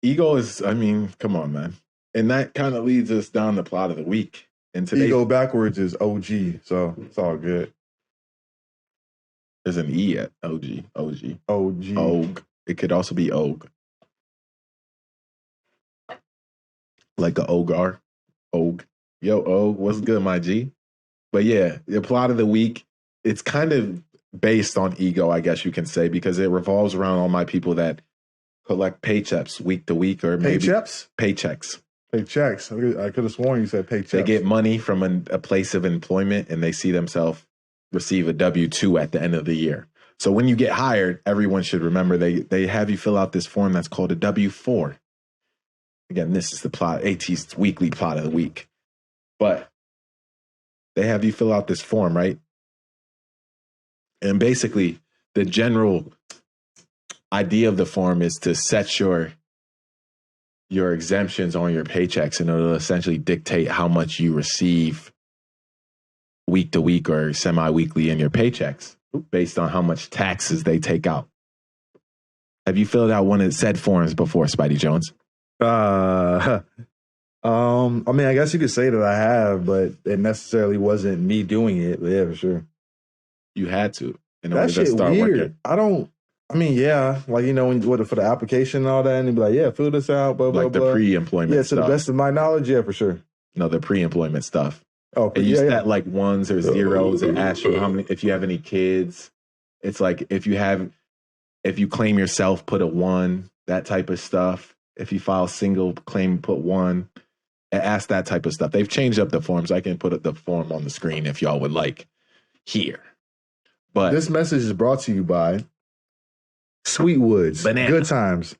is, I mean, come on, man. And that kind of leads us down the plot of the week. And today, ego backwards is OG, so it's all good. There's an E at OG. OG. It could also be Og. Like a Ogar. Og. Yo, Og, what's good, my G? But yeah, the plot of the week, it's kind of based on ego, I guess you can say, because it revolves around all my people that collect paychecks week to week, or maybe paychecks. Paychecks. I could have sworn you said paychecks. They get money from a place of employment, and they see themselves receive a W-2 at the end of the year. So when you get hired, everyone should remember they have you fill out this form that's called a W-4. Again, this is the plot, AT's weekly plot of the week. But they have you fill out this form, right? And basically, the general idea of the form is to set your exemptions on your paychecks, and it'll essentially dictate how much you receive week to week or semi-weekly in your paychecks based on how much taxes they take out. Have you filled out one of said forms before, Spidey Jones? I mean, I guess you could say that I have, but it necessarily wasn't me doing it. But yeah, for sure. You had to. That shit weird. Working. Yeah, like, you know, when for the application and all that, and you'd be like, yeah, fill this out, blah, blah, like blah. The pre-employment Yeah, stuff. to the best of my knowledge, yeah, for sure. No, the pre-employment stuff. Oh, and you set like ones or zeros and ask you how many, if you have any kids. It's like if you claim yourself, put a 1, that type of stuff. If you file single claim, put 1. Ask that type of stuff. They've changed up the forms. I can put the form on the screen if y'all would like here. But this message is brought to you by Sweetwoods. Banana. Good times.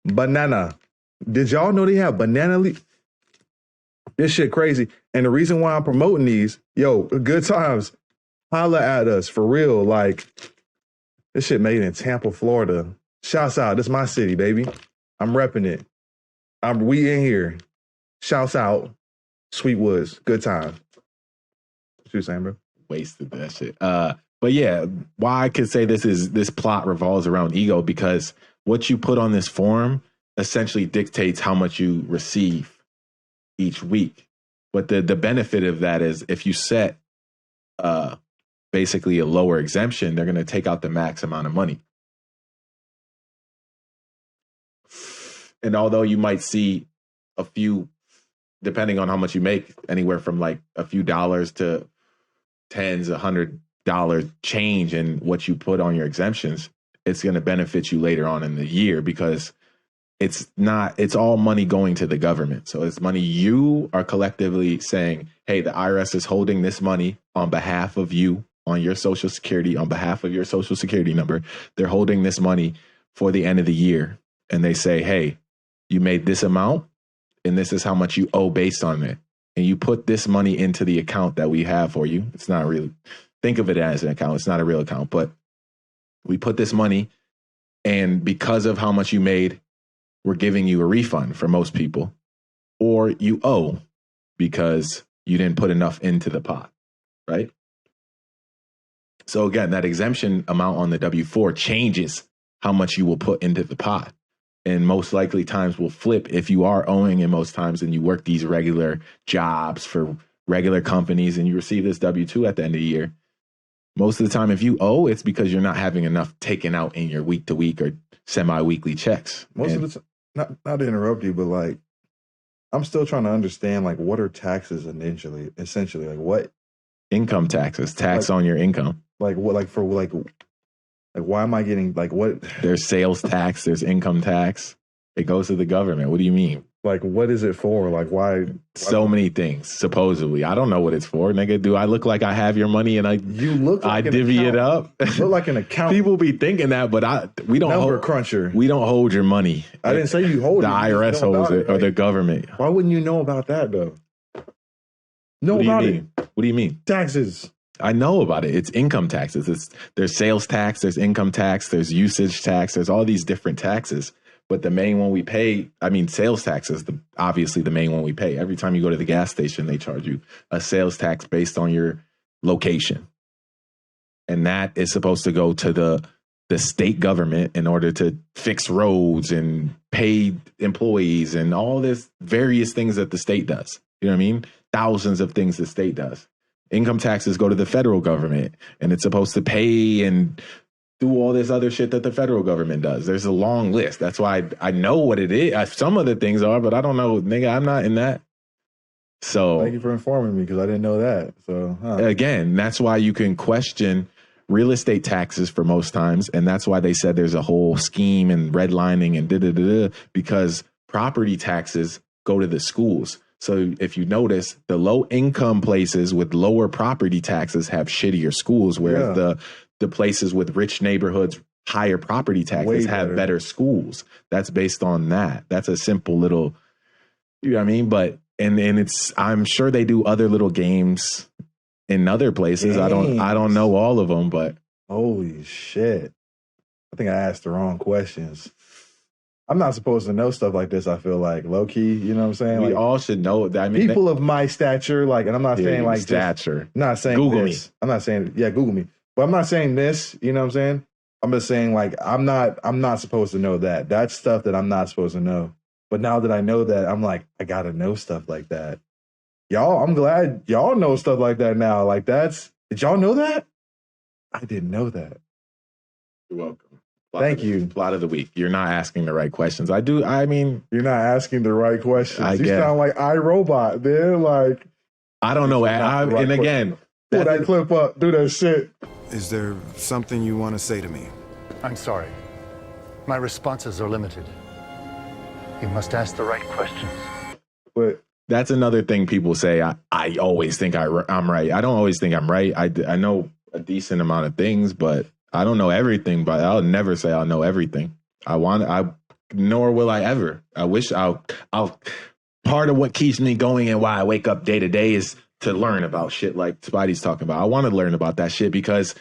Banana. Did y'all know they have banana leaf? This shit crazy. And the reason why I'm promoting these, yo, good times. Holla at us for real. Like, this shit made in Tampa, Florida. Shouts out. This is my city, baby. I'm repping it. We in here. Shouts out. Sweetwoods. Good time. What you saying, bro? Wasted that shit. But yeah, why I could say this plot revolves around ego, because what you put on this form essentially dictates how much you receive each week. But the benefit of that is if you set basically a lower exemption, they're going to take out the max amount of money. And although you might see a few, depending on how much you make, anywhere from like a few dollars to tens, $100 change in what you put on your exemptions, it's going to benefit you later on in the year, because it's all money going to the government. So it's money you are collectively saying, hey, the IRS is holding this money on behalf of you, on your Social Security, on behalf of your Social Security number. They're holding this money for the end of the year. And they say, hey, you made this amount, and this is how much you owe based on it. And you put this money into the account that we have for you. It's not really, think of it as an account. It's not a real account, but we put this money, and because of how much you made, we're giving you a refund for most people, or you owe because you didn't put enough into the pot, right? So again, that exemption amount on the W-4 changes how much you will put into the pot. And most likely times will flip if you are owing, and most times, and you work these regular jobs for regular companies and you receive this W-2 at the end of the year. Most of the time, if you owe, it's because you're not having enough taken out in your week to week or semi-weekly checks. Most of the time, not to interrupt you, but like, I'm still trying to understand, like, what are taxes essentially, like what? Income taxes, tax on your income. Like what, like for like why am I getting, like, what? There's sales tax, there's income tax. It goes to the government. What do you mean? Like, what is it for? Like, why? So many things, supposedly. I don't know what it's for, nigga. Do I look like I have your money and I divvy it up? You look like an account. People be thinking that, but we don't Number cruncher. We don't hold your money. I didn't say you hold it. The IRS holds it, or the government. Why wouldn't you know about that, though? What do you mean? Taxes. I know about it. It's income taxes. There's sales tax, there's income tax, there's usage tax, there's all these different taxes. But the main one we pay, sales tax is obviously the main one we pay. Every time you go to the gas station, they charge you a sales tax based on your location. And that is supposed to go to the state government in order to fix roads and pay employees and all this various things that the state does. You know what I mean? Thousands of things the state does. Income taxes go to the federal government, and it's supposed to pay and do all this other shit that the federal government does. There's a long list. That's why I know what it is. Some of the things are, but I don't know, nigga, I'm not in that. So thank you for informing me, because I didn't know that. So again, that's why you can question real estate taxes for most times. And that's why they said there's a whole scheme and redlining and because property taxes go to the schools. So if you notice, the low income places with lower property taxes have shittier schools, whereas the places with rich neighborhoods, higher property taxes have better schools. That's based on that. That's a simple little, you know what I mean? But, and it's, I'm sure they do other little games in other places. I don't know all of them, but. Holy shit. I think I asked the wrong questions. I'm not supposed to know stuff like this, I feel like. Low key, you know what I'm saying? We like, all should know that. I mean, people of my stature, like, and I'm not saying like stature. I'm not saying Google this. me. I'm not saying, yeah, Google me. But I'm not saying this, you know what I'm saying? I'm just saying, like, I'm not supposed to know that. That's stuff that I'm not supposed to know. But now that I know that, I'm like, I gotta know stuff like that. Y'all, I'm glad y'all know stuff like that now. Like, did y'all know that? I didn't know that. You're welcome. Thank you. Plot of the week. You're not asking the right questions. I mean, you're not asking the right questions. You sound like iRobot, man. Like, I don't know. And again, pull that clip up, do that shit. Is there something you want to say to me? I'm sorry. My responses are limited. You must ask the right questions. But that's another thing people say. I always think I'm right. I don't always think I'm right. I know a decent amount of things, but I don't know everything. But I'll never say I'll know everything. Nor will I ever. I wish I'll. Part of what keeps me going and why I wake up day to day is to learn about shit like Spidey's talking about. I want to learn about that shit because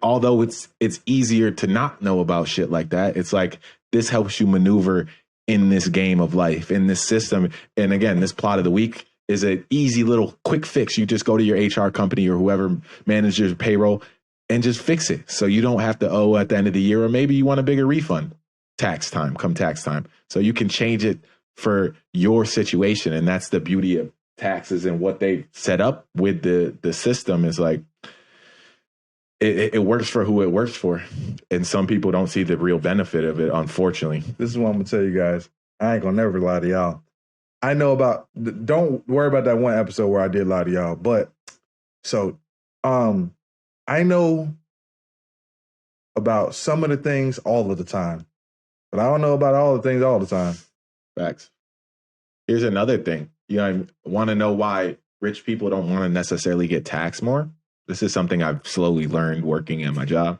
although it's easier to not know about shit like that, it's like this helps you maneuver in this game of life, in this system. And again, this plot of the week is an easy little quick fix. You just go to your HR company or whoever manages your payroll and just fix it. So you don't have to owe at the end of the year, or maybe you want a bigger refund tax time. So you can change it for your situation. And that's the beauty of taxes and what they set up with the system is like, it works for who it works for. And some people don't see the real benefit of it, unfortunately. This is what I'm going to tell you guys. I ain't going to never lie to y'all. I know about, don't worry about that one episode where I did lie to y'all. But so, I know about some of the things all of the time, but I don't know about all the things all the time. Facts. Here's another thing. I want to know why rich people don't want to necessarily get taxed more. This is something I've slowly learned working at my job.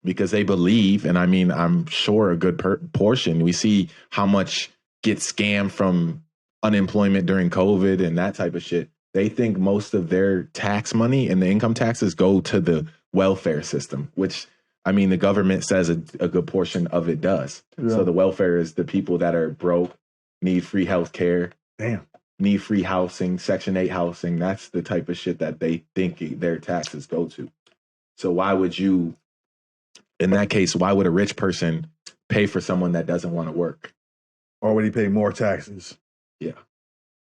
Because they believe, and I mean, I'm sure a good portion, we see how much gets scammed from unemployment during COVID and that type of shit. They think most of their tax money and the income taxes go to the welfare system, which, I mean, the government says a good portion of it does. Yeah. So the welfare is the people that are broke, need free health care. Damn. Need free housing, Section 8 housing. That's the type of shit that they think their taxes go to. So why would you, in that case, why would a rich person pay for someone that doesn't want to work? Or would he pay more taxes? Yeah.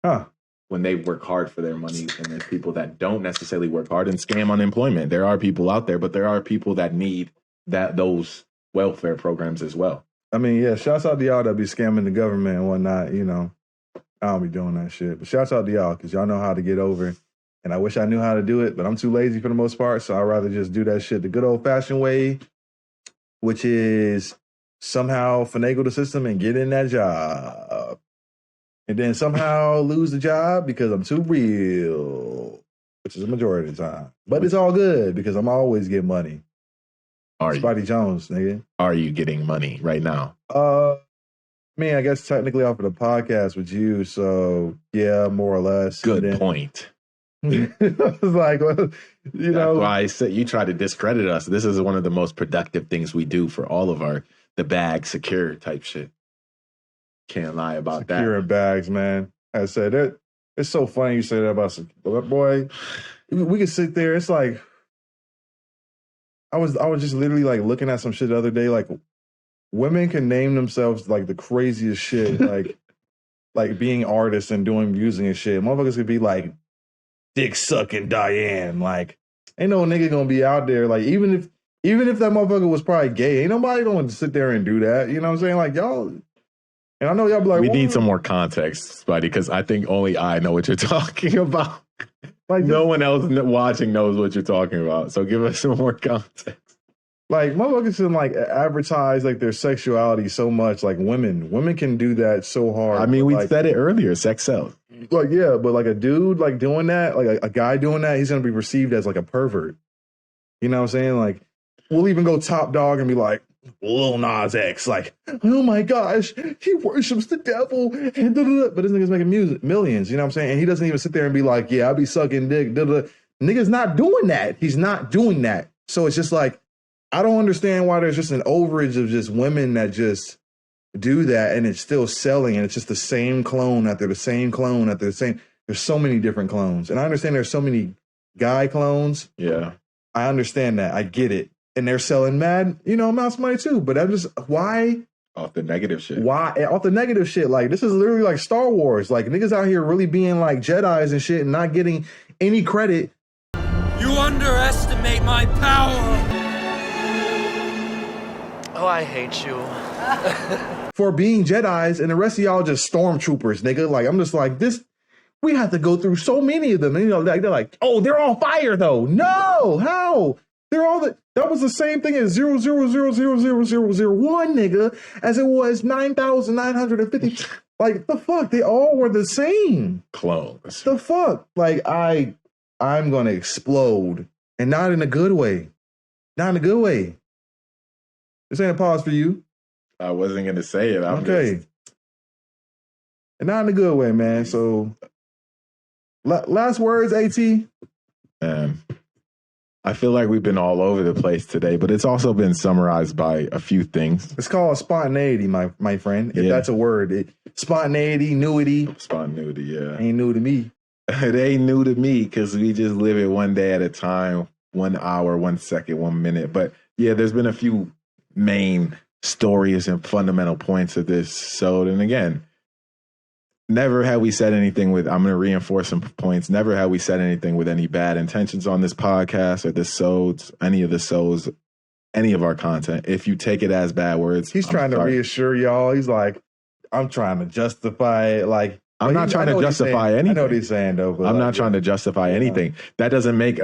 Huh. When they work hard for their money, and there's people that don't necessarily work hard and scam unemployment. There are people out there, but there are people that need those welfare programs as well. I mean, yeah, shouts out to y'all that be scamming the government and whatnot, you know. I don't be doing that shit. But shouts out to y'all, because y'all know how to get over it. And I wish I knew how to do it, but I'm too lazy for the most part, so I'd rather just do that shit the good old-fashioned way, which is somehow finagle the system and get in that job. And then somehow lose the job because I'm too real, which is the majority of the time. But it's all good because I'm always getting money. Spidey Jones, nigga. Are you getting money right now? I mean, I guess technically off of the podcast with you, so yeah, more or less. Good point. It's like, well, you know. That's why I said you try to discredit us. This is one of the most productive things we do for all of the bag secure type shit. Can't lie about that. Securing bags, man. I said it. It's so funny you say that about boy. We could sit there. It's like I was just literally like looking at some shit the other day. Like women can name themselves like the craziest shit, like being artists and doing music and shit. Motherfuckers could be like Dick Sucking Diane. Like ain't no nigga gonna be out there. Like even if that motherfucker was probably gay, ain't nobody gonna sit there and do that. You know what I'm saying? Like y'all. And I know y'all be like, we need some more context, Spidey, because I think only I know what you're talking about. Like no one else watching knows what you're talking about. So give us some more context. Like motherfuckers can like advertise like their sexuality so much. Like women can do that so hard. I mean, we like, said it earlier. Sex sells. Like yeah, but like a dude like doing that, like a guy doing that, he's gonna be perceived as like a pervert. You know what I'm saying? Like we'll even go top dog and be like, Lil Nas X, like, oh my gosh, he worships the devil, and but this nigga's making millions, you know what I'm saying? And he doesn't even sit there and be like, yeah, I'll be sucking dick, Nigga's not doing that. He's not doing that. So it's just like, I don't understand why there's just an overage of just women that just do that, and it's still selling, and it's just the same clone after the same clone after the same. There's so many different clones, and I understand there's so many guy clones. Yeah, I understand that. I get it. And they're selling mad, amounts of money too. But I'm just, why? Off the negative shit. Why? Off the negative shit. Like, this is literally like Star Wars. Like, niggas out here really being like Jedis and shit and not getting any credit. You underestimate my power. Oh, I hate you. For being Jedis, and the rest of y'all just stormtroopers, nigga. Like, I'm just like, we have to go through so many of them. And, they're like, oh, they're on fire though. No, how? They're all that was the same thing as 0.0000001, nigga, as it was 9,950. Like the fuck, they all were the same clones. The fuck, like I'm gonna explode, and not in a good way, not in a good way. This ain't a pause for you. I wasn't gonna say it. Okay, and not in a good way, man. So, last words, AT. I feel like we've been all over the place today, but it's also been summarized by a few things. It's called spontaneity, my friend. If that's a word. Spontaneity, newity. Spontaneity, yeah. Ain't new to me. It ain't new to me because we just live it one day at a time, 1 hour, 1 second, 1 minute. But yeah, there's been a few main stories and fundamental points of this Sode. And again, never have we said anything with, I'm going to reinforce some points. Never have we said anything with any bad intentions on this podcast or this Sodes, any of the Sodes, any of our content. If you take it as bad words. He's trying to reassure y'all. He's like, I'm trying to justify it. Like, I'm not trying to justify anything. I know what he's saying though. But I'm not trying to justify anything. That doesn't make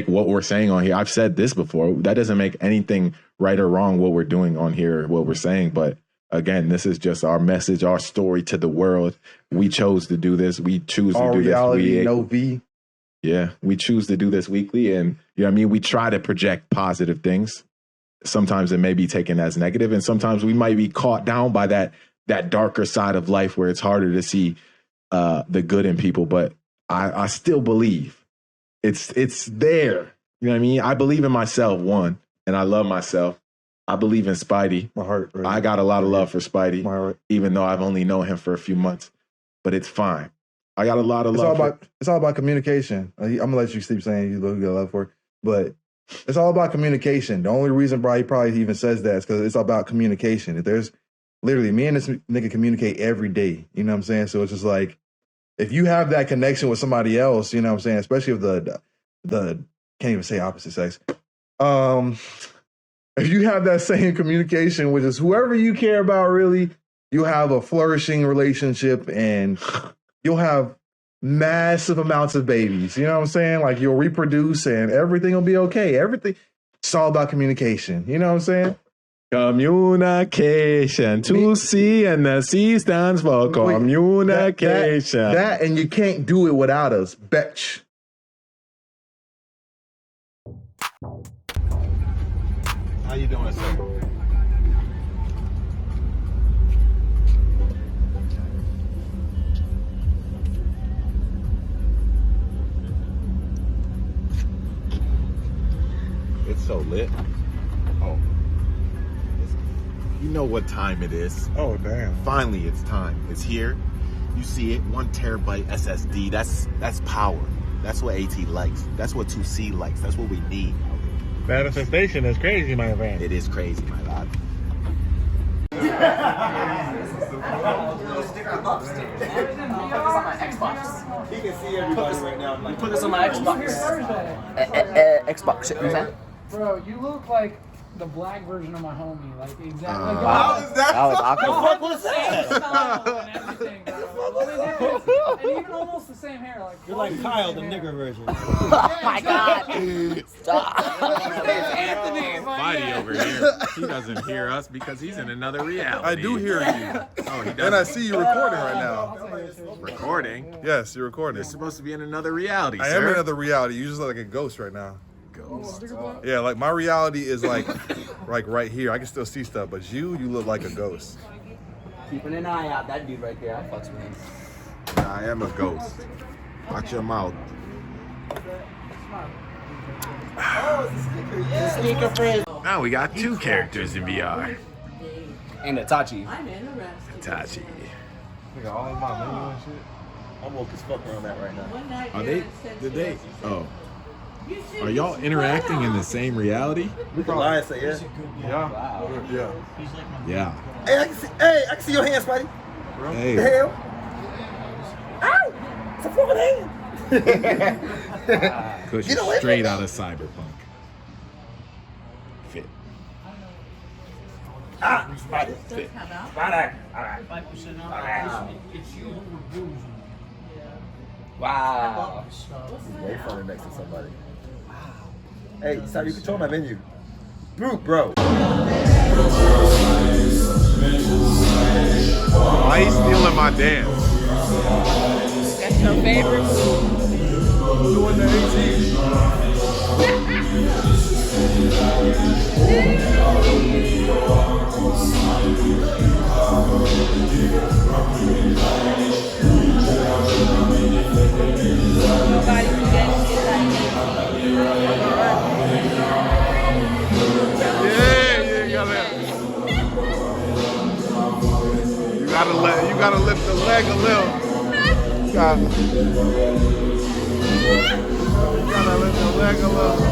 what we're saying on here. I've said this before. That doesn't make anything right or wrong what we're doing on here, what we're saying. But again, this is just our message, our story to the world. We chose to do this. We choose to do reality, this. No V. Yeah, we choose to do this weekly. And, you know what I mean? We try to project positive things. Sometimes it may be taken as negative, and sometimes we might be caught down by that darker side of life where it's harder to see the good in people. But I still believe it's there. You know what I mean? I believe in myself, one, and I love myself. I believe in Spidey. My heart. Right? I got a lot of love for Spidey, My heart. even though I've only known him for a few months. But it's fine. I got a lot of love. It's all about communication. I'm gonna let you keep saying you got love for it, but it's all about communication. The only reason he probably even says that is because it's about communication. If there's literally me and this nigga communicate every day, you know what I'm saying? So it's just like if you have that connection with somebody else, you know what I'm saying, especially if the can't even say opposite sex. If you have that same communication with just whoever you care about, really, you'll have a flourishing relationship and you'll have massive amounts of babies. You know what I'm saying? Like you'll reproduce and everything will be okay. Everything. It's all about communication. You know what I'm saying? Communication. To C, and the C stands for communication. That and you can't do it without us. Betch. How you doing, sir? It's so lit. Oh. You know what time it is. Oh, damn. Finally, it's time. It's here. You see it, 1 terabyte SSD. That's power. That's what AT likes. That's what 2C likes. That's what we need. Manifestation is crazy, my friend. It is crazy, my lad. He can see everybody right now. You put this on my Xbox. Xbox, you know what I'm saying? Bro, you look like the black version of my homie. Like, exactly. How is that? That was awkward. The fuck was that? And everything, bro. And even almost the same hair. Like, You're like Kyle, the nigger version. Oh my God. Stop. Anthony. Spidey over here. He doesn't hear us because he's in another reality. I do hear you. Oh, he doesn't. And I see you recording right now. Recording? Yes, you're recording. You're supposed to be in another reality, I sir. am in another reality. You just look like a ghost right now. Ghost. Yeah, like my reality is like right here. I can still see stuff, but you look like a ghost. Keeping an eye out. That dude right there. I fucks with him. I am a ghost. Watch your mouth. Sneaker friend. Now we got 2 characters in VR. And Itachi. Itachi. Look at all of my menu and shit. I'm woke as fuck around that right now. Are they? Did they? Oh. Are y'all interacting in the same reality? We can lie and say yeah. Yeah. Yeah. Yeah. Hey, I can see your hand, Spidey. Hey. The hell? Ow! It's a fucking hand. Push Get away straight from out of Cyberpunk. Fit. Spidey. Fit. Spidey. Wow. Way funny next to somebody. Hey, sorry, you control my menu. Bro. Why you stealing my dance? That's your favorite? Doing the 18. You gotta lift the leg a little. You gotta lift the leg a little.